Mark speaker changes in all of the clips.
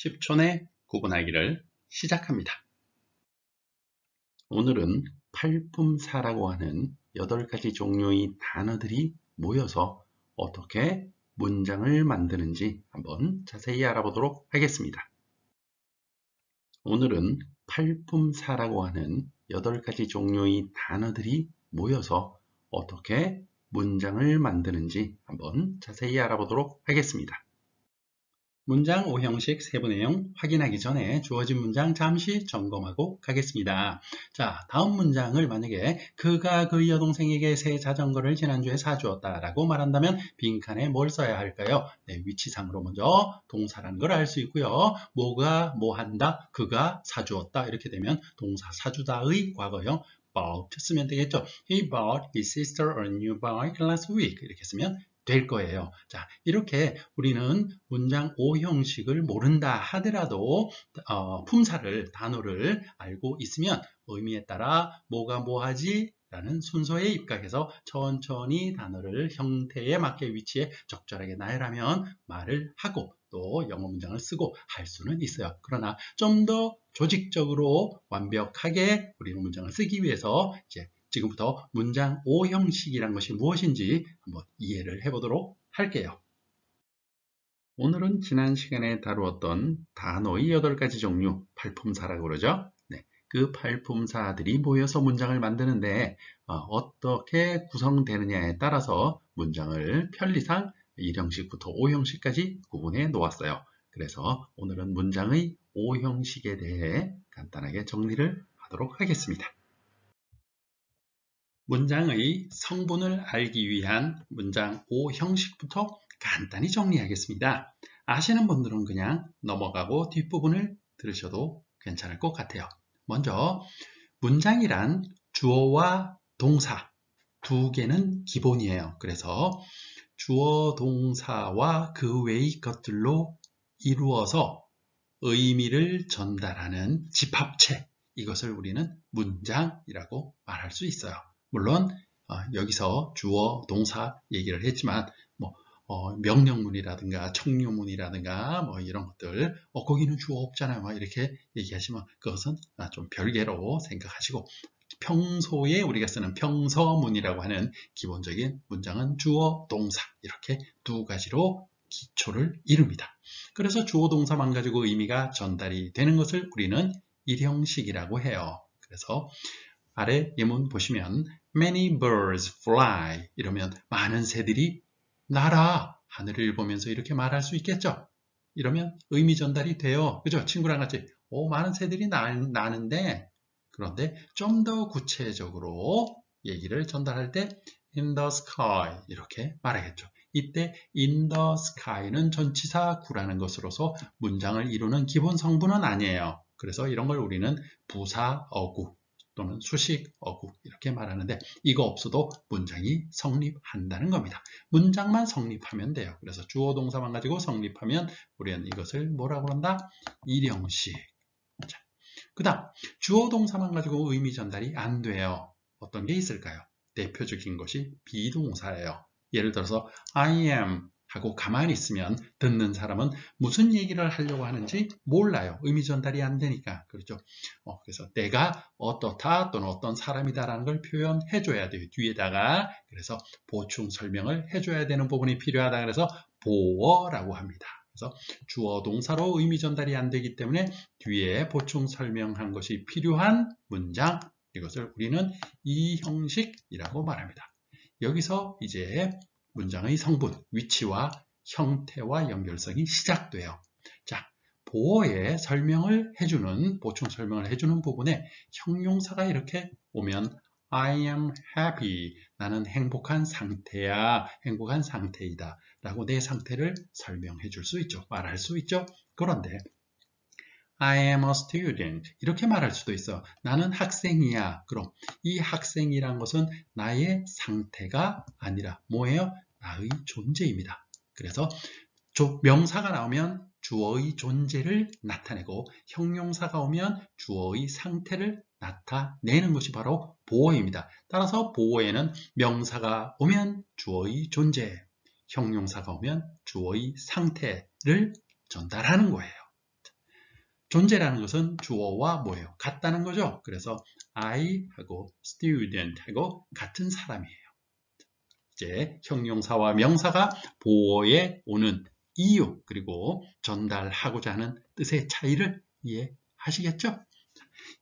Speaker 1: 10초 내 구분하기를 시작합니다. 오늘은 팔품사라고 하는 8가지 종류의 단어들이 모여서 어떻게 문장을 만드는지 한번 자세히 알아보도록 하겠습니다. 오늘은 팔품사라고 하는 8가지 종류의 단어들이 모여서 어떻게 문장을 만드는지 한번 자세히 알아보도록 하겠습니다. 문장 5형식 세부 내용 확인하기 전에 주어진 문장 잠시 점검하고 가겠습니다. 자, 다음 문장을 만약에 그가 그 여동생에게 새 자전거를 지난주에 사주었다 라고 말한다면 빈칸에 뭘 써야 할까요? 네, 위치상으로 먼저 동사라는 걸 알 수 있고요. 뭐가 뭐 한다, 그가 사주었다 이렇게 되면 동사 사주다의 과거형 bought 쓰면 되겠죠. He bought his sister a new bike last week 이렇게 쓰면 될 거예요. 자, 이렇게 우리는 문장 5형식을 모른다 하더라도 품사를, 단어를 알고 있으면 의미에 따라 뭐가 뭐하지? 라는 순서에 입각해서 천천히 단어를 형태에 맞게 위치에 적절하게 나열하면 말을 하고 또 영어 문장을 쓰고 할 수는 있어요. 그러나 좀 더 조직적으로 완벽하게 우리는 문장을 쓰기 위해서 이제 지금부터 문장 5형식이란 것이 무엇인지 한번 이해를 해보도록 할게요. 오늘은 지난 시간에 다루었던 단어의 8가지 종류, 팔품사라고 그러죠. 네, 그 팔품사들이 모여서 문장을 만드는데 어떻게 구성되느냐에 따라서 문장을 편리상 1형식부터 5형식까지 구분해 놓았어요. 그래서 오늘은 문장의 5형식에 대해 간단하게 정리를 하도록 하겠습니다. 문장의 성분을 알기 위한 문장 5형식부터 간단히 정리하겠습니다. 아시는 분들은 그냥 넘어가고 뒷부분을 들으셔도 괜찮을 것 같아요. 먼저 문장이란 주어와 동사 두 개는 기본이에요. 그래서 주어 동사와 그 외의 것들로 이루어서 의미를 전달하는 집합체, 이것을 우리는 문장이라고 말할 수 있어요. 물론 여기서 주어, 동사 얘기를 했지만 명령문이라든가 청료문이라든가 이런 것들 거기는 주어 없잖아요. 이렇게 얘기하시면 그것은 좀 별개로 생각하시고 평소에 우리가 쓰는 평서문이라고 하는 기본적인 문장은 주어, 동사 이렇게 두 가지로 기초를 이룹니다. 그래서 주어, 동사만 가지고 의미가 전달이 되는 것을 우리는 1형식이라고 해요. 그래서 아래 예문 보시면 Many birds fly 이러면 많은 새들이 날아 하늘을 보면서 이렇게 말할 수 있겠죠. 이러면 의미 전달이 돼요. 그죠? 친구랑 같이 많은 새들이 나는데 그런데 좀 더 구체적으로 얘기를 전달할 때 in the sky 이렇게 말하겠죠. 이때 in the sky는 전치사 구라는 것으로서 문장을 이루는 기본 성분은 아니에요. 그래서 이런 걸 우리는 부사 어구 또는 수식 어구 이렇게 말하는데 이거 없어도 문장이 성립한다는 겁니다. 문장만 성립하면 돼요. 그래서 주어 동사만 가지고 성립하면 우리는 이것을 뭐라고 한다? 1형식. 그 다음 주어 동사만 가지고 의미 전달이 안 돼요. 어떤 게 있을까요? 대표적인 것이 비동사예요. 예를 들어서 I am 하고 가만히 있으면 듣는 사람은 무슨 얘기를 하려고 하는지 몰라요. 의미 전달이 안 되니까. 그렇죠? 그래서 내가 어떻다 또는 어떤 사람이다라는 걸 표현해 줘야 돼요. 뒤에다가. 그래서 보충 설명을 해줘야 되는 부분이 필요하다. 그래서 보어라고 합니다. 그래서 주어 동사로 의미 전달이 안 되기 때문에 뒤에 보충 설명한 것이 필요한 문장, 이것을 우리는 2형식이라고 말합니다. 여기서 이제 문장의 성분, 위치와 형태와 연결성이 시작돼요. 자, 보어의 설명을 해주는, 보충 설명을 해주는 부분에 형용사가 이렇게 오면 I am happy. 나는 행복한 상태야. 행복한 상태이다. 라고 내 상태를 설명해 줄 수 있죠. 말할 수 있죠. 그런데 I am a student. 이렇게 말할 수도 있어. 나는 학생이야. 그럼 이 학생이란 것은 나의 상태가 아니라 뭐예요? 나의 존재입니다. 그래서 명사가 나오면 주어의 존재를 나타내고 형용사가 오면 주어의 상태를 나타내는 것이 바로 보어입니다. 따라서 보어에는 명사가 오면 주어의 존재, 형용사가 오면 주어의 상태를 전달하는 거예요. 존재라는 것은 주어와 뭐예요? 같다는 거죠. 그래서 I 하고 student 하고 같은 사람이에요. 이제 형용사와 명사가 보어에 오는 이유 그리고 전달하고자 하는 뜻의 차이를 이해하시겠죠?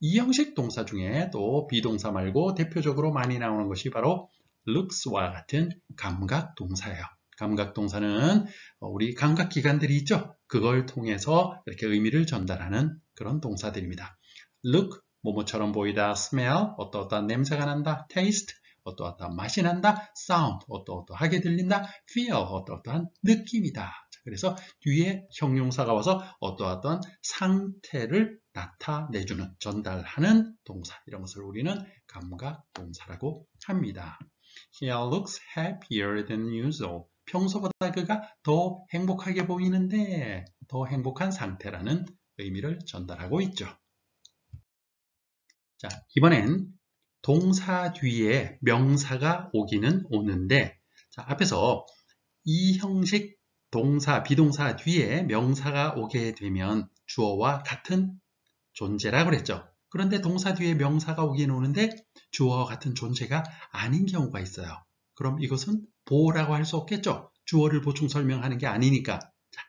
Speaker 1: 이 형식 동사 중에 또 비동사 말고 대표적으로 많이 나오는 것이 바로 looks와 같은 감각 동사예요. 감각 동사는 우리 감각기관들이 있죠? 그걸 통해서 이렇게 의미를 전달하는 그런 동사들입니다. look, 뭐뭐처럼 보이다. smell, 어떠어떠한 냄새가 난다. taste, 어떠어떠한 맛이 난다. sound, 어떠어떠하게 들린다. feel, 어떠어떠한 느낌이다. 그래서 뒤에 형용사가 와서 어떠어떠한 상태를 나타내주는, 전달하는 동사, 이런 것을 우리는 감각 동사라고 합니다. He looks happier than usual. 평소보다 그가 더 행복하게 보이는데, 더 행복한 상태라는 의미를 전달하고 있죠. 자, 이번엔 동사 뒤에 명사가 오기는 오는데, 자, 앞에서 이 형식 동사, 비동사 뒤에 명사가 오게 되면 주어와 같은 존재라고 그랬죠. 그런데 동사 뒤에 명사가 오긴 오는데 주어와 같은 존재가 아닌 경우가 있어요. 그럼 이것은 보어라고 할 수 없겠죠. 주어를 보충 설명하는 게 아니니까. 자,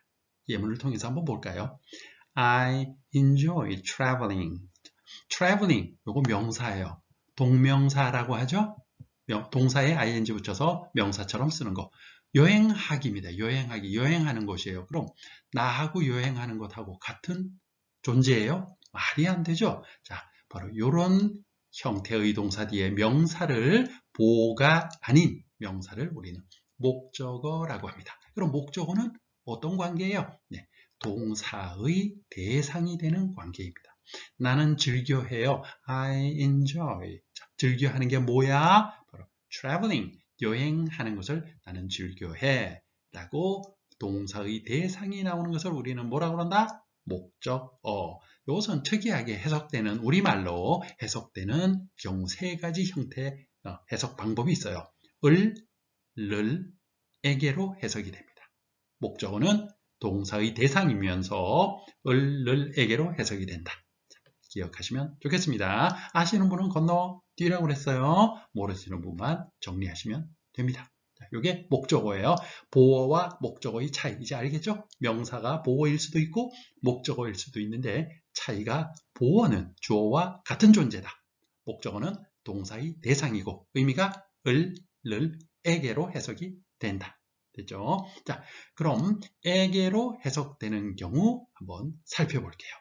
Speaker 1: 예문을 통해서 한번 볼까요? I enjoy traveling. traveling, 요거 명사예요. 동명사라고 하죠. 동사에 ing 붙여서 명사처럼 쓰는 거. 여행하기입니다. 여행하기, 여행하는 것이에요. 그럼 나하고 여행하는 것하고 같은 존재예요? 말이 안 되죠. 자, 바로 이런 형태의 동사 뒤에 명사를 보어가 아닌 명사를 우리는 목적어라고 합니다. 그럼 목적어는 어떤 관계예요? 네, 동사의 대상이 되는 관계입니다. 나는 즐겨해요. I enjoy. 자, 즐겨하는 게 뭐야? 바로 traveling. 여행하는 것을 나는 즐겨해. 라고 동사의 대상이 나오는 것을 우리는 뭐라고 그런다? 목적어. 이것은 특이하게 해석되는, 우리말로 해석되는 경우 세 가지 형태의 해석 방법이 있어요. 을, 를, 에게로 해석이 됩니다. 목적어는 동사의 대상이면서 을, 를, 에게로 해석이 된다. 기억하시면 좋겠습니다. 아시는 분은 건너뛰라고 그랬어요. 모르시는 분만 정리하시면 됩니다. 이게 목적어예요. 보어와 목적어의 차이. 이제 알겠죠? 명사가 보어일 수도 있고 목적어일 수도 있는데 차이가 보어는 주어와 같은 존재다. 목적어는 동사의 대상이고 의미가 을, 를, 에게로 해석이 된다. 됐죠? 자, 그럼 에게로 해석되는 경우 한번 살펴볼게요.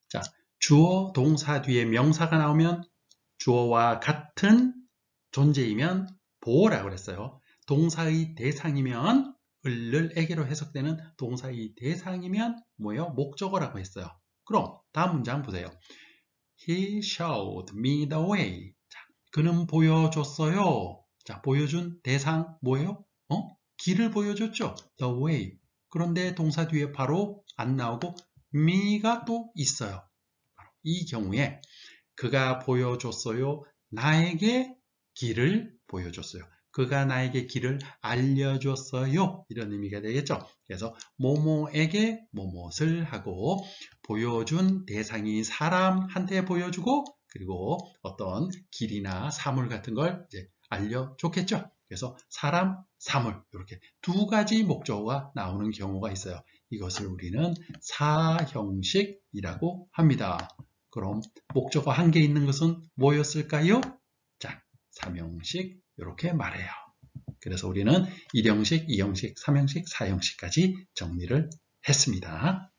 Speaker 1: 자, 주어, 동사 뒤에 명사가 나오면 주어와 같은 존재이면 보어라고 그랬어요. 동사의 대상이면 을을 에게로 해석되는 동사의 대상이면 뭐예요? 목적어라고 했어요. 그럼 다음 문장 보세요. He showed me the way. 자, 그는 보여줬어요. 자, 보여준 대상 뭐예요? 길을 보여줬죠. The way. 그런데 동사 뒤에 바로 안 나오고 me가 또 있어요. 이 경우에 그가 보여줬어요. 나에게 길을 보여줬어요. 그가 나에게 길을 알려줬어요. 이런 의미가 되겠죠. 그래서 뭐뭐에게 뭐뭇을 하고 보여준 대상이 사람한테 보여주고 그리고 어떤 길이나 사물 같은 걸 이제 알려줬겠죠. 그래서 사람, 사물 이렇게 두 가지 목적어가 나오는 경우가 있어요. 이것을 우리는 사형식이라고 합니다. 그럼 목적어 한 개 있는 것은 뭐였을까요? 자, 삼형식 이렇게 말해요. 그래서 우리는 1형식, 2형식, 3형식, 4형식까지 정리를 했습니다.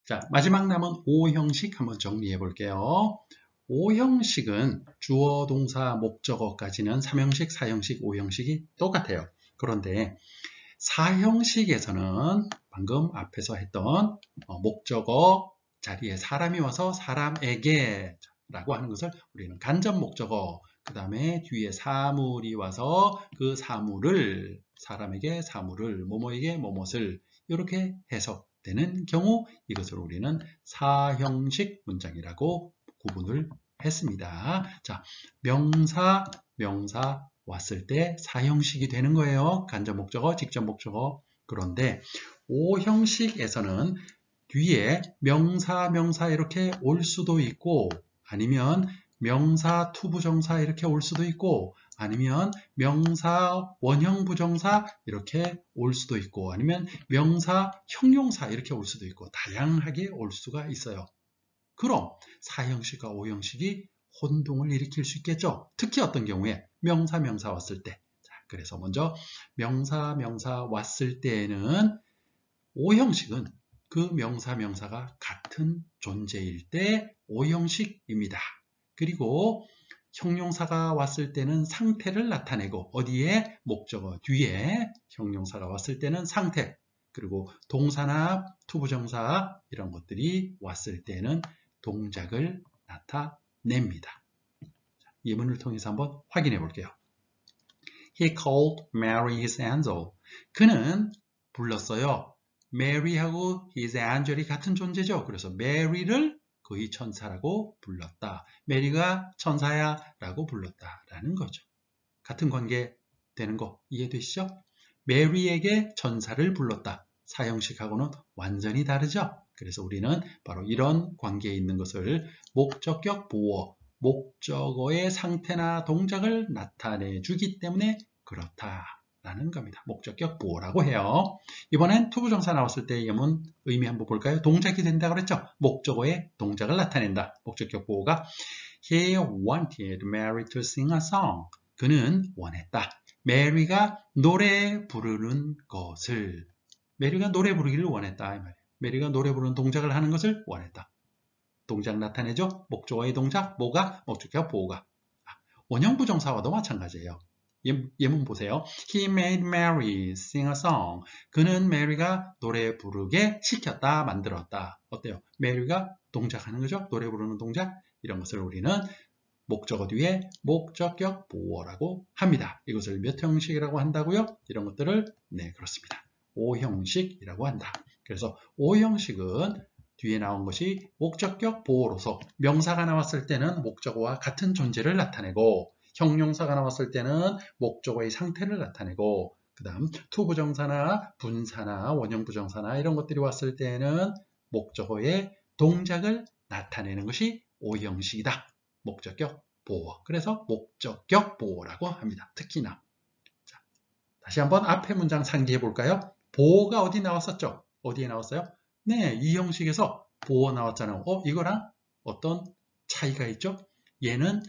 Speaker 1: 자, 마지막 남은 5형식 한번 정리해 볼게요. 5형식은 주어, 동사, 목적어까지는 3형식, 4형식, 5형식이 똑같아요. 그런데 4형식에서는 방금 앞에서 했던 목적어 자리에 사람이 와서 사람에게 라고 하는 것을 우리는 간접 목적어, 그 다음에 뒤에 사물이 와서 그 사물을 사람에게 사물을, 뭐뭐에게 뭐뭇을 이렇게 해석되는 경우 이것을 우리는 사형식 문장이라고 구분을 했습니다. 자, 명사 왔을 때 사형식이 되는 거예요. 간접 목적어, 직접 목적어, 그런데 O 형식에서는 뒤에 명사, 명사 이렇게 올 수도 있고 아니면 명사, 투부정사 이렇게 올 수도 있고 아니면 명사, 원형 부정사 이렇게 올 수도 있고 아니면 명사, 형용사 이렇게 올 수도 있고 다양하게 올 수가 있어요. 그럼 4형식과 5형식이 혼동을 일으킬 수 있겠죠. 특히 어떤 경우에 명사, 명사 왔을 때. 자, 그래서 먼저 명사, 명사 왔을 때에는 5형식은 그 명사, 명사가 같은 존재일 때 5형식입니다. 그리고 형용사가 왔을 때는 상태를 나타내고 어디에? 목적어 뒤에 형용사가 왔을 때는 상태 그리고 동사나 투부정사 이런 것들이 왔을 때는 동작을 나타냅니다. 예문을 통해서 한번 확인해 볼게요. He called Mary his angel. 그는 불렀어요. Mary하고 his angel이 같은 존재죠. 그래서 Mary를 그의 천사라고 불렀다. 메리가 천사야 라고 불렀다라는 거죠. 같은 관계 되는 거 이해되시죠? 메리에게 천사를 불렀다. 사형식하고는 완전히 다르죠? 그래서 우리는 바로 이런 관계에 있는 것을 목적격 보어, 목적어의 상태나 동작을 나타내 주기 때문에 그렇다라는 겁니다. 목적격 보어라고 해요. 이번엔 투부정사 나왔을 때 예문 의미 한번 볼까요? 동작이 된다고 그랬죠? 목적어의 동작을 나타낸다. 목적격 보어가 He wanted Mary to sing a song. 그는 원했다. 메리가 노래 부르는 것을 메리가 노래 부르기를 원했다. 이 말이에요. 메리가 노래 부르는 동작을 하는 것을 원했다. 동작 나타내죠? 목적어의 동작, 뭐가? 목적격 보어가. 원형 부정사와도 마찬가지예요. 예문 보세요. He made Mary sing a song. 그는 메리가 노래 부르게 시켰다, 만들었다. 어때요? 메리가 동작하는 거죠? 노래 부르는 동작. 이런 것을 우리는 목적어 뒤에 목적격 보어라고 합니다. 이것을 몇 형식이라고 한다고요? 이런 것들을 네, 그렇습니다. 5형식이라고 한다. 그래서 5형식은 뒤에 나온 것이 목적격 보어로서 명사가 나왔을 때는 목적어와 같은 존재를 나타내고 형용사가 나왔을 때는 목적어의 상태를 나타내고 그 다음 투부정사나 분사나 원형부정사나 이런 것들이 왔을 때는 목적어의 동작을 나타내는 것이 5형식이다. 목적격 보어. 그래서 목적격 보어라고 합니다. 특히나. 자, 다시 한번 앞에 문장 상기해 볼까요? 보어가 어디 나왔었죠? 어디에 나왔어요? 네, 이 형식에서 보어 나왔잖아요. 이거랑 어떤 차이가 있죠? 얘는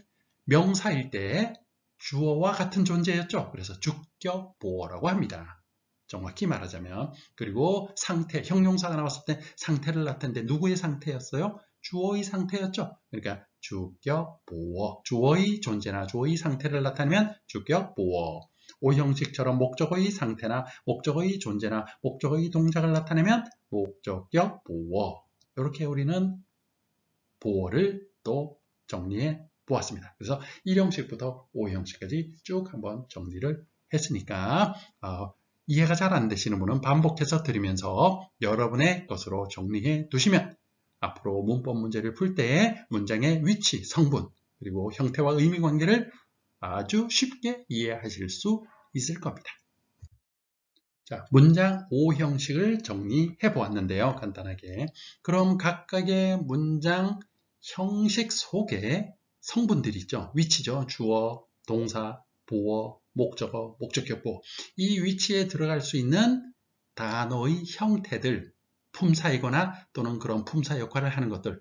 Speaker 1: 명사일 때 주어와 같은 존재였죠. 그래서 주격 보어라고 합니다. 정확히 말하자면. 그리고 상태, 형용사가 나왔을 때 상태를 나타내는데 누구의 상태였어요? 주어의 상태였죠. 그러니까 주격 보어, 주어의 존재나 주어의 상태를 나타내면 주격 보어. 5형식처럼 목적어의 상태나 목적어의 존재나 목적어의 동작을 나타내면 목적격 보어. 이렇게 우리는 보어를 또 정리해 보았습니다. 그래서 1형식부터 5형식까지 쭉 한번 정리를 했으니까 이해가 잘 안 되시는 분은 반복해서 들으면서 여러분의 것으로 정리해 두시면 앞으로 문법 문제를 풀 때 문장의 위치, 성분, 그리고 형태와 의미 관계를 아주 쉽게 이해하실 수 있을 겁니다. 자, 문장 5형식을 정리해 보았는데요. 간단하게. 그럼 각각의 문장 형식 속에 성분들이 있죠. 위치죠. 주어, 동사, 보어, 목적어, 목적격 보어. 이 위치에 들어갈 수 있는 단어의 형태들, 품사이거나 또는 그런 품사 역할을 하는 것들.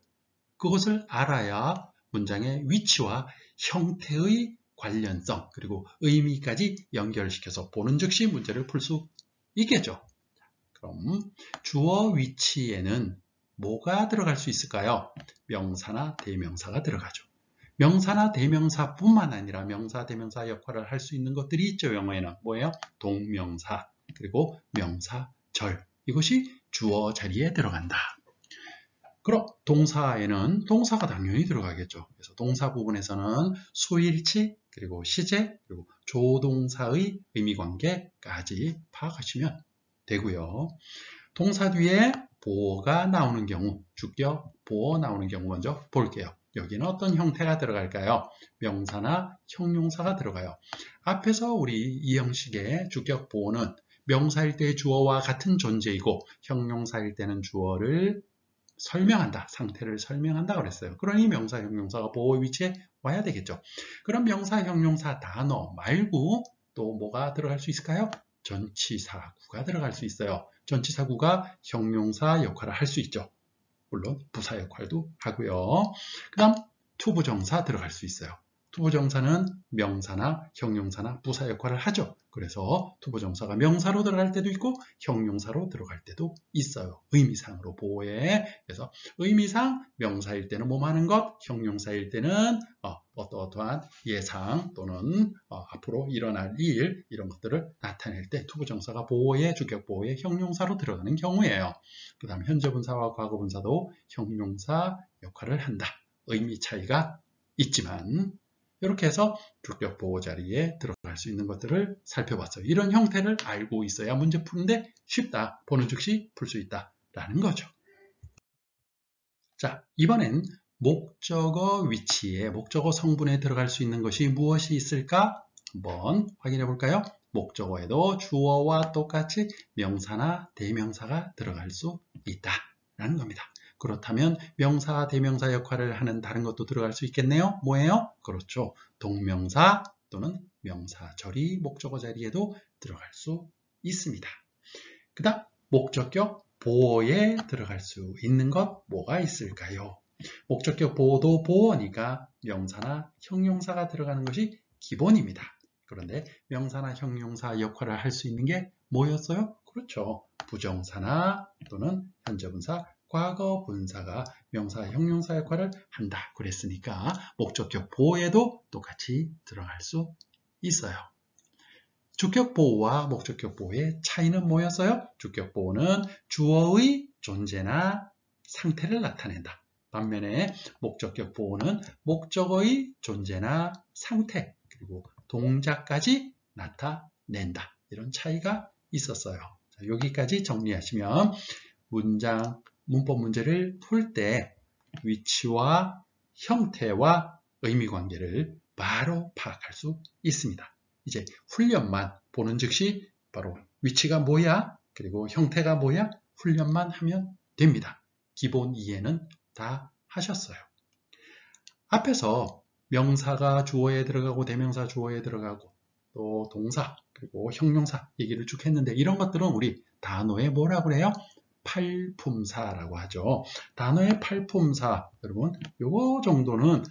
Speaker 1: 그것을 알아야 문장의 위치와 형태의 관련성 그리고 의미까지 연결시켜서 보는 즉시 문제를 풀 수 있겠죠. 그럼 주어 위치에는 뭐가 들어갈 수 있을까요? 명사나 대명사가 들어가죠. 명사나 대명사뿐만 아니라 명사, 대명사 역할을 할 수 있는 것들이 있죠. 영어에는 뭐예요? 동명사 그리고 명사, 절. 이것이 주어 자리에 들어간다. 그럼 동사에는 동사가 당연히 들어가겠죠. 그래서 동사 부분에서는 수일치 그리고 시제 그리고 조동사의 의미관계까지 파악하시면 되고요. 동사 뒤에 보어가 나오는 경우, 주격 보어 나오는 경우 먼저 볼게요. 여기는 어떤 형태가 들어갈까요? 명사나 형용사가 들어가요. 앞에서 우리 이 형식의 주격 보어는 명사일 때 주어와 같은 존재이고 형용사일 때는 주어를 설명한다, 상태를 설명한다 그랬어요. 그러니 명사, 형용사가 보호 위치에 와야 되겠죠. 그럼 명사, 형용사 단어 말고 또 뭐가 들어갈 수 있을까요? 전치사구가 들어갈 수 있어요. 전치사구가 형용사 역할을 할 수 있죠. 물론 부사 역할도 하고요. 그 다음 투부정사 들어갈 수 있어요. 투부정사는 명사나 형용사나 부사 역할을 하죠. 그래서 투부정사가 명사로 들어갈 때도 있고 형용사로 들어갈 때도 있어요. 의미상으로 보호해. 그래서 의미상 명사일 때는 뭐 하는 것, 형용사일 때는 어떠한 예상 또는 앞으로 일어날 일 이런 것들을 나타낼 때 투부정사가 보호해, 주격 보호해 형용사로 들어가는 경우예요. 그 다음 현재분사와 과거분사도 형용사 역할을 한다. 의미 차이가 있지만 이렇게 해서 주격 보호 자리에 들어갈 수 있는 것들을 살펴봤어요. 이런 형태를 알고 있어야 문제 푸는데 쉽다. 보는 즉시 풀 수 있다라는 거죠. 자, 이번엔 목적어 위치에, 목적어 성분에 들어갈 수 있는 것이 무엇이 있을까? 한번 확인해 볼까요? 목적어에도 주어와 똑같이 명사나 대명사가 들어갈 수 있다라는 겁니다. 그렇다면 명사, 대명사 역할을 하는 다른 것도 들어갈 수 있겠네요. 뭐예요? 그렇죠. 동명사 또는 명사절이 목적어 자리에도 들어갈 수 있습니다. 그 다음 목적격 보어에 들어갈 수 있는 것 뭐가 있을까요? 목적격 보어도 보어니까 명사나 형용사가 들어가는 것이 기본입니다. 그런데 명사나 형용사 역할을 할 수 있는 게 뭐였어요? 그렇죠. 부정사나 또는 현재분사, 과거분사가 명사, 형용사 역할을 한다. 그랬으니까 목적격 보어에도 똑같이 들어갈 수 있어요. 주격 보호와 목적격 보호의 차이는 뭐였어요? 주격 보호는 주어의 존재나 상태를 나타낸다. 반면에 목적격 보호는 목적어의 존재나 상태 그리고 동작까지 나타낸다. 이런 차이가 있었어요. 자, 여기까지 정리하시면 문법 문제를 풀 때 위치와 형태와 의미 관계를 바로 파악할 수 있습니다. 이제 훈련만 보는 즉시 바로 위치가 뭐야? 그리고 형태가 뭐야? 훈련만 하면 됩니다. 기본 이해는 다 하셨어요. 앞에서 명사가 주어에 들어가고 대명사 주어에 들어가고 또 동사 그리고 형용사 얘기를 쭉 했는데 이런 것들은 우리 단어에 뭐라고 그래요? 팔품사라고 하죠. 단어의 팔품사 여러분 요거 정도는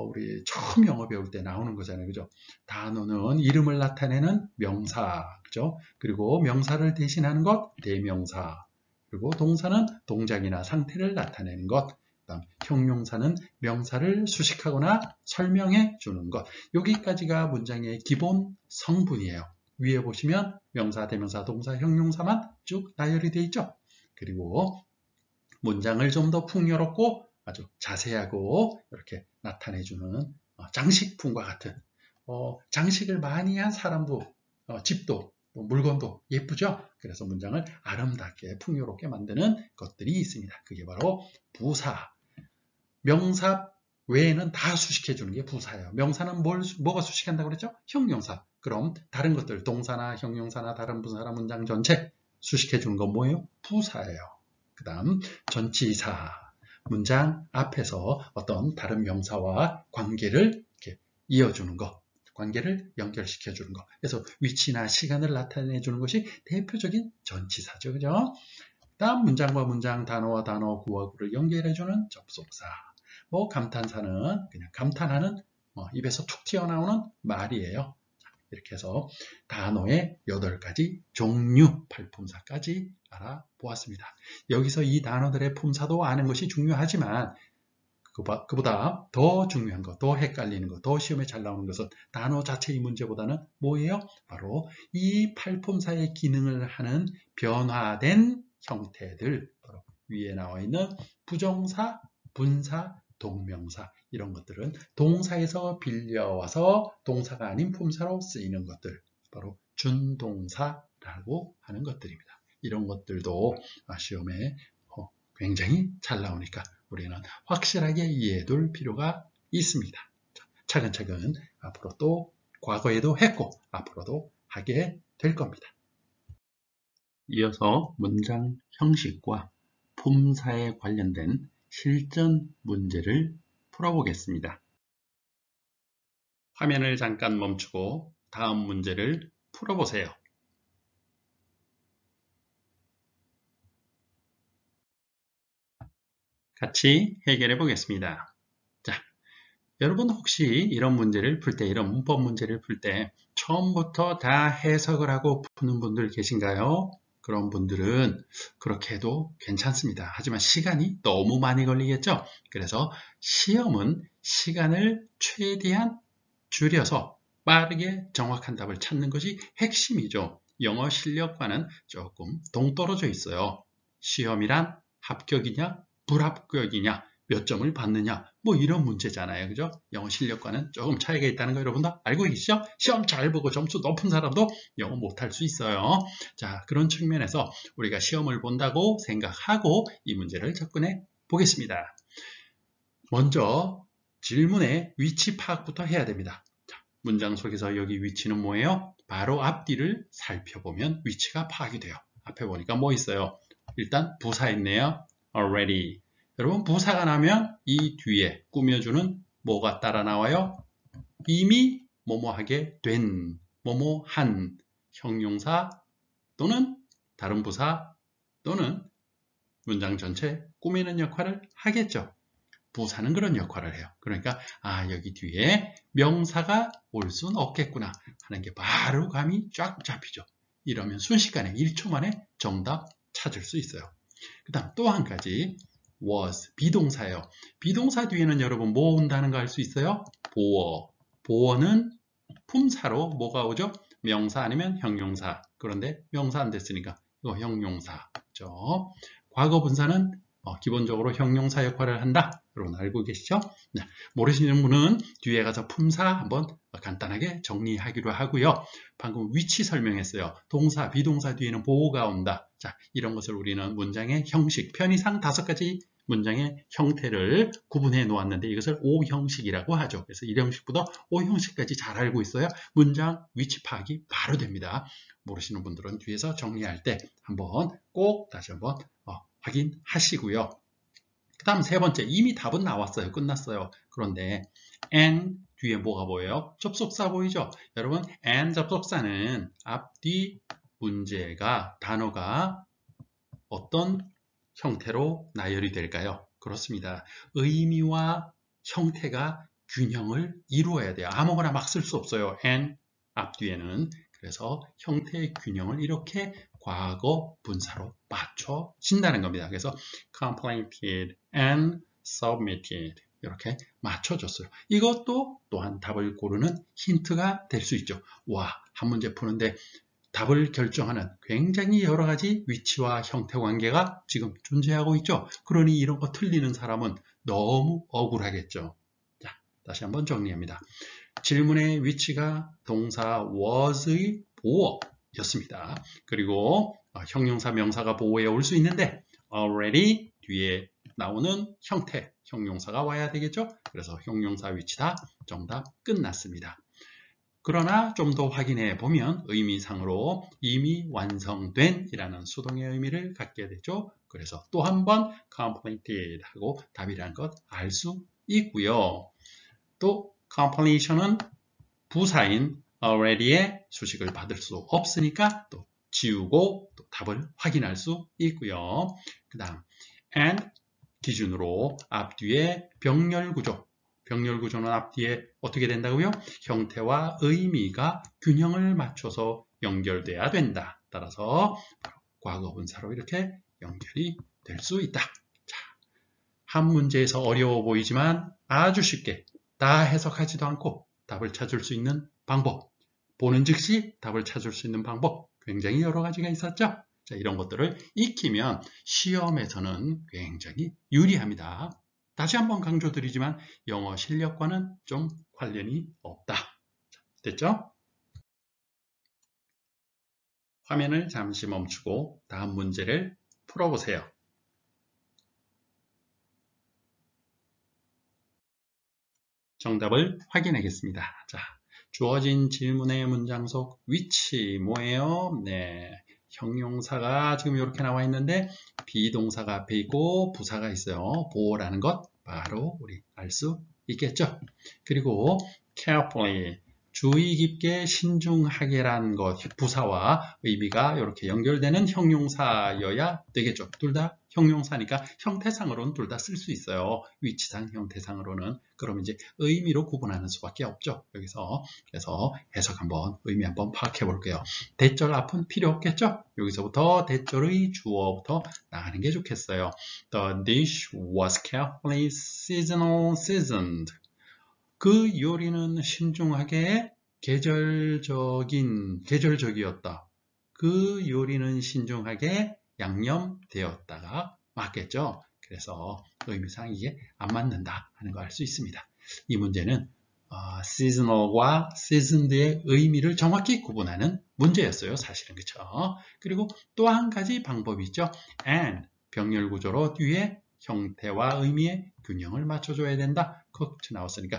Speaker 1: 우리 처음 영어 배울 때 나오는 거잖아요. 그죠? 단어는 이름을 나타내는 명사 그죠? 그리고 명사를 대신하는 것 대명사 그리고 동사는 동작이나 상태를 나타내는 것 그다음 형용사는 명사를 수식하거나 설명해 주는 것 여기까지가 문장의 기본 성분이에요. 위에 보시면 명사, 대명사, 동사, 형용사만 쭉 나열이 되어 있죠. 그리고 문장을 좀 더 풍요롭고 아주 자세하고 이렇게 나타내주는 장식품과 같은 장식을 많이 한 사람도 집도 물건도 예쁘죠? 그래서 문장을 아름답게 풍요롭게 만드는 것들이 있습니다. 그게 바로 부사. 명사 외에는 다 수식해주는 게 부사예요. 명사는 뭐가 수식한다고 그랬죠? 형용사. 그럼 다른 것들 동사나 형용사나 다른 부사나 문장 전체 수식해주는 건 뭐예요? 부사예요. 그 다음 전치사. 문장 앞에서 어떤 다른 명사와 관계를 이렇게 이어주는 것. 관계를 연결시켜주는 것. 그래서 위치나 시간을 나타내주는 것이 대표적인 전치사죠. 그죠? 다음 문장과 문장, 단어와 단어, 구와 구를 연결해주는 접속사. 뭐 감탄사는 그냥 감탄하는 입에서 툭 튀어나오는 말이에요. 이렇게 해서 단어의 8가지 종류, 팔품사까지 알아보았습니다. 여기서 이 단어들의 품사도 아는 것이 중요하지만 그보다 더 중요한 것, 더 헷갈리는 것, 더 시험에 잘 나오는 것은 단어 자체의 문제보다는 뭐예요? 바로 이 팔품사의 기능을 하는 변화된 형태들, 바로 위에 나와 있는 부정사, 분사, 동명사 이런 것들은 동사에서 빌려와서 동사가 아닌 품사로 쓰이는 것들, 바로 준동사라고 하는 것들입니다. 이런 것들도 시험에 굉장히 잘 나오니까 우리는 확실하게 이해해둘 필요가 있습니다. 차근차근 앞으로 또 과거에도 했고 앞으로도 하게 될 겁니다. 이어서 문장 형식과 품사에 관련된 실전 문제를 풀어보겠습니다. 화면을 잠깐 멈추고 다음 문제를 풀어보세요. 같이 해결해 보겠습니다. 자, 여러분 혹시 이런 문제를 풀 때, 이런 문법 문제를 풀 때 처음부터 다 해석을 하고 푸는 분들 계신가요? 그런 분들은 그렇게 해도 괜찮습니다. 하지만 시간이 너무 많이 걸리겠죠? 그래서 시험은 시간을 최대한 줄여서 빠르게 정확한 답을 찾는 것이 핵심이죠. 영어 실력과는 조금 동떨어져 있어요. 시험이란 합격이냐, 불합격이냐, 몇 점을 받느냐, 뭐 이런 문제잖아요. 그죠? 영어 실력과는 조금 차이가 있다는 거 여러분도 알고 계시죠? 시험 잘 보고 점수 높은 사람도 영어 못할 수 있어요. 자, 그런 측면에서 우리가 시험을 본다고 생각하고 이 문제를 접근해 보겠습니다. 먼저 질문의 위치 파악부터 해야 됩니다. 자, 문장 속에서 여기 위치는 뭐예요? 바로 앞뒤를 살펴보면 위치가 파악이 돼요. 앞에 보니까 뭐 있어요? 일단 부사 있네요. already. 여러분 부사가 나면 이 뒤에 꾸며주는 뭐가 따라 나와요? 이미 뭐뭐하게 된, 뭐뭐한 형용사 또는 다른 부사 또는 문장 전체 꾸미는 역할을 하겠죠. 부사는 그런 역할을 해요. 그러니까 여기 뒤에 명사가 올 순 없겠구나 하는 게 바로 감이 쫙 잡히죠. 이러면 순식간에 1초 만에 정답 찾을 수 있어요. 그 다음 또 한 가지 was, 비동사예요. 비동사 뒤에는 여러분 뭐 온다는 거 알 수 있어요? 보어. 보어는 품사로 뭐가 오죠? 명사 아니면 형용사. 그런데 명사 안 됐으니까 이거 형용사죠. 과거 분사는 기본적으로 형용사 역할을 한다. 여러분 알고 계시죠? 네, 모르시는 분은 뒤에 가서 품사 한번 간단하게 정리하기로 하고요. 방금 위치 설명했어요. 동사, 비동사 뒤에는 보호가 온다. 자, 이런 것을 우리는 문장의 형식, 편의상 5가지 문장의 형태를 구분해 놓았는데 이것을 O 형식이라고 하죠. 그래서 1형식부터 O 형식까지 잘 알고 있어야 문장 위치 파악이 바로 됩니다. 모르시는 분들은 뒤에서 정리할 때 한번 꼭 다시 한번 확인하시고요. 그 다음 세 번째, 이미 답은 나왔어요. 끝났어요. 그런데 and 뒤에 뭐가 보여요? 접속사 보이죠? 여러분 and 접속사는 앞뒤 문제가 단어가 어떤 형태로 나열이 될까요? 그렇습니다. 의미와 형태가 균형을 이루어야 돼요. 아무거나 막 쓸 수 없어요. and 앞뒤에는. 그래서 형태의 균형을 이렇게 과거 분사로 맞춰진다는 겁니다. 그래서 completed and submitted 이렇게 맞춰줬어요. 이것도 또한 답을 고르는 힌트가 될 수 있죠. 와, 한 문제 푸는데 답을 결정하는 굉장히 여러 가지 위치와 형태 관계가 지금 존재하고 있죠. 그러니 이런 거 틀리는 사람은 너무 억울하겠죠. 자, 다시 한번 정리합니다. 질문의 위치가 동사 was의 보어였습니다. 그리고 형용사, 명사가 보어에 올 수 있는데 already 뒤에 나오는 형태, 형용사가 와야 되겠죠. 그래서 형용사 위치다. 정답 끝났습니다. 그러나 좀 더 확인해 보면 의미상으로 이미 완성된 이라는 수동의 의미를 갖게 되죠. 그래서 또 한 번 completed 하고 답이라는 것 알 수 있고요. 또 completion은 부사인 already의 수식을 받을 수 없으니까 또 지우고 또 답을 확인할 수 있고요. 그 다음 and 기준으로 앞뒤의 병렬구조. 병렬구조는 앞뒤에 어떻게 된다고요? 형태와 의미가 균형을 맞춰서 연결돼야 된다. 따라서 과거분사로 이렇게 연결이 될 수 있다. 자, 한 문제에서 어려워 보이지만 아주 쉽게 다 해석하지도 않고 답을 찾을 수 있는 방법, 보는 즉시 답을 찾을 수 있는 방법 굉장히 여러 가지가 있었죠. 자, 이런 것들을 익히면 시험에서는 굉장히 유리합니다. 다시 한번 강조드리지만 영어 실력과는 좀 관련이 없다. 됐죠? 화면을 잠시 멈추고 다음 문제를 풀어보세요. 정답을 확인하겠습니다. 자, 주어진 질문의 문장 속 위치 뭐예요? 네, 형용사가 지금 이렇게 나와 있는데 비동사가 앞에 있고 부사가 있어요. 보호라는 것 바로 우리 알 수 있겠죠. 그리고 carefully 주의 깊게 신중하게라는 것 부사와 의미가 이렇게 연결되는 형용사여야 되겠죠. 둘 다 형용사니까 형태상으로는 둘 다 쓸 수 있어요. 위치상 형태상으로는. 그럼 이제 의미로 구분하는 수밖에 없죠. 여기서 그래서 해석 한번 의미 한번 파악해 볼게요. 대절 앞은 필요 없겠죠. 여기서부터 대절의 주어부터 나가는 게 좋겠어요. The dish was carefully seasoned. 그 요리는 신중하게 계절적이었다. 그 요리는 신중하게 양념되었다가 맞겠죠. 그래서 의미상 이게 안 맞는다 하는 거 알 수 있습니다. 이 문제는 seasonal과 seasoned의 의미를 정확히 구분하는 문제였어요. 사실은 그렇죠. 그리고 또 한 가지 방법이 있죠. and 병렬 구조로 뒤에 형태와 의미의 균형을 맞춰줘야 된다. cooked 나왔으니까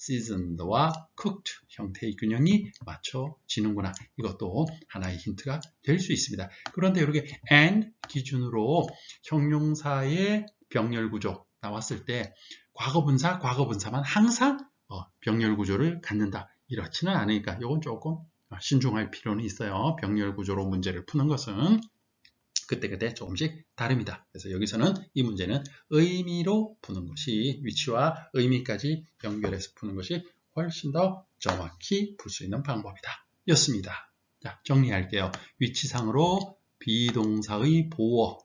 Speaker 1: seasoned와 cooked 형태의 균형이 맞춰지는구나. 이것도 하나의 힌트가 될 수 있습니다. 그런데 이렇게 and 기준으로 형용사의 병렬 구조 나왔을 때 과거분사만 항상 병렬 구조를 갖는다. 이렇지는 않으니까 이건 조금 신중할 필요는 있어요. 병렬 구조로 문제를 푸는 것은 그때그때 조금씩 다릅니다. 그래서 여기서는 이 문제는 의미로 푸는 것이 위치와 의미까지 연결해서 푸는 것이 훨씬 더 정확히 풀 수 있는 방법이다. 였습니다. 자, 정리할게요. 위치상으로 비동사의 보호,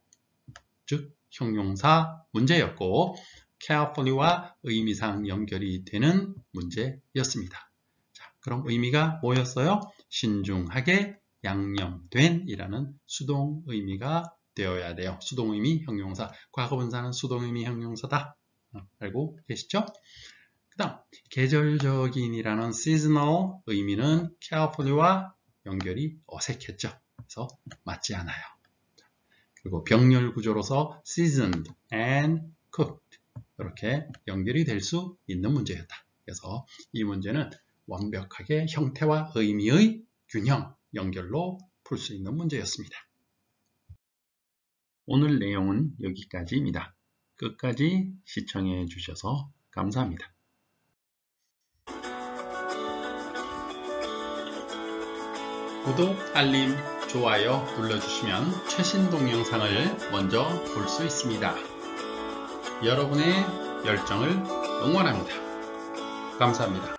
Speaker 1: 즉 형용사 문제였고 carefully와 의미상 연결이 되는 문제였습니다. 자, 그럼 의미가 뭐였어요? 신중하게 양념된 이라는 수동 의미가 되어야 돼요. 수동 의미 형용사. 과거분사는 수동 의미 형용사다. 알고 계시죠? 그 다음 계절적인이라는 seasonal 의미는 carefully와 연결이 어색했죠. 그래서 맞지 않아요. 그리고 병렬 구조로서 seasoned and cooked 이렇게 연결이 될 수 있는 문제였다. 그래서 이 문제는 완벽하게 형태와 의미의 균형 연결로 풀 수 있는 문제였습니다. 오늘 내용은 여기까지입니다. 끝까지 시청해 주셔서 감사합니다. 구독, 알림, 좋아요 눌러주시면 최신 동영상을 먼저 볼 수 있습니다. 여러분의 열정을 응원합니다. 감사합니다.